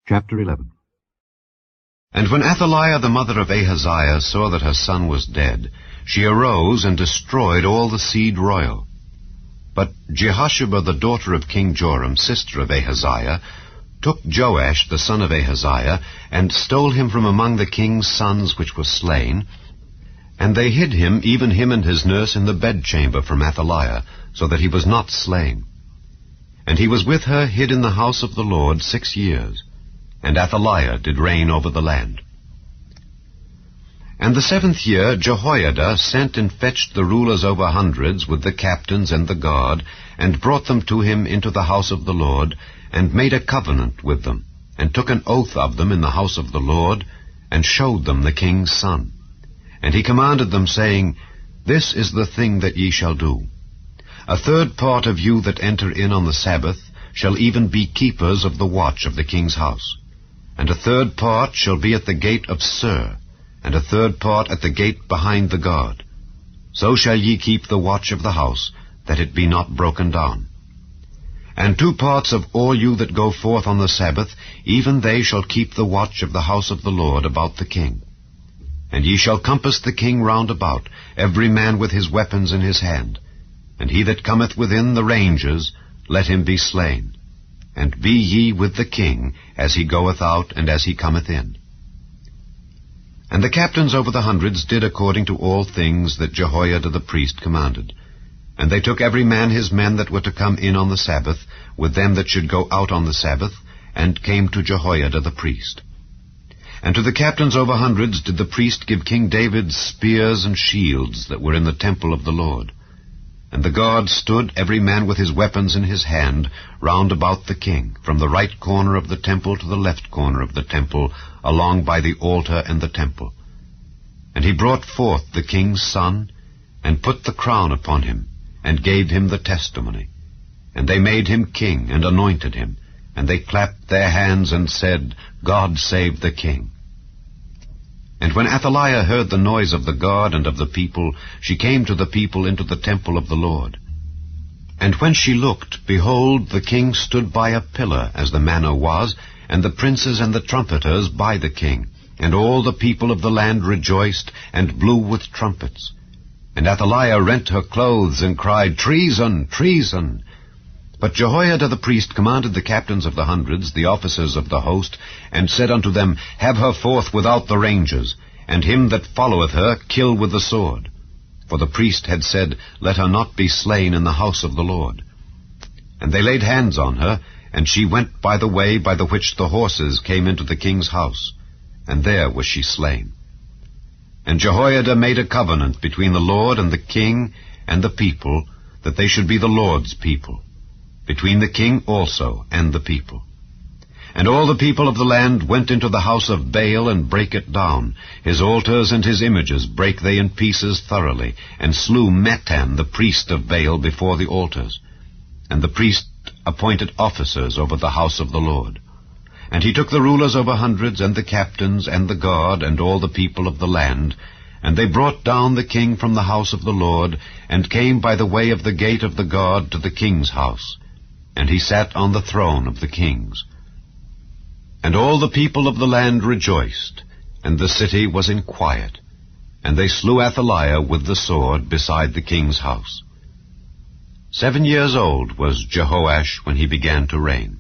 Chapter 11. And when Athaliah the mother of Ahaziah saw that her son was dead, she arose and destroyed all the seed royal. But Jehosheba the daughter of King Joram, sister of Ahaziah, took Joash the son of Ahaziah, and stole him from among the king's sons which were slain. And they hid him, even him and his nurse, in the bedchamber from Athaliah, so that he was not slain. And he was with her hid in the house of the Lord 6 years. And Athaliah did reign over the land. And the 7th year Jehoiada sent and fetched the rulers over hundreds with the captains and the guard, and brought them to him into the house of the Lord, and made a covenant with them, and took an oath of them in the house of the Lord, and showed them the king's son. And he commanded them, saying, This is the thing that ye shall do. 1/3 part of you that enter in on the Sabbath shall even be keepers of the watch of the king's house. And 1/3 part shall be at the gate of Sur, and 1/3 part at the gate behind the guard. So shall ye keep the watch of the house, that it be not broken down. And 2 parts of all you that go forth on the Sabbath, even they shall keep the watch of the house of the Lord about the king. And ye shall compass the king round about, every man with his weapons in his hand. And he that cometh within the ranges, let him be slain. And be ye with the king, as he goeth out and as he cometh in. And the captains over the hundreds did according to all things that Jehoiada the priest commanded. And they took every man his men that were to come in on the Sabbath, with them that should go out on the Sabbath, and came to Jehoiada the priest. And to the captains over hundreds did the priest give King David spears and shields that were in the temple of the Lord. And the guard stood, every man with his weapons in his hand, round about the king, from the right corner of the temple to the left corner of the temple, along by the altar and the temple. And he brought forth the king's son, and put the crown upon him, and gave him the testimony. And they made him king, and anointed him, and they clapped their hands, and said, God save the king. And when Athaliah heard the noise of the guard and of the people, she came to the people into the temple of the Lord. And when she looked, behold, the king stood by a pillar, as the manner was, and the princes and the trumpeters by the king. And all the people of the land rejoiced, and blew with trumpets. And Athaliah rent her clothes, and cried, Treason! Treason! But Jehoiada the priest commanded the captains of the hundreds, the officers of the host, and said unto them, Have her forth without the ranges, and him that followeth her kill with the sword. For the priest had said, Let her not be slain in the house of the Lord. And they laid hands on her, and she went by the way by the which the horses came into the king's house, and there was she slain. And Jehoiada made a covenant between the Lord and the king and the people, that they should be the Lord's people, between the king also and the people. And all the people of the land went into the house of Baal, and brake it down. His altars and his images brake they in pieces thoroughly, and slew Mattan the priest of Baal before the altars. And the priest appointed officers over the house of the Lord. And he took the rulers over hundreds, and the captains, and the guard, and all the people of the land, and they brought down the king from the house of the Lord, and came by the way of the gate of the guard to the king's house. And he sat on the throne of the kings. And all the people of the land rejoiced, and the city was in quiet. And they slew Athaliah with the sword beside the king's house. 7 years old was Jehoash when he began to reign.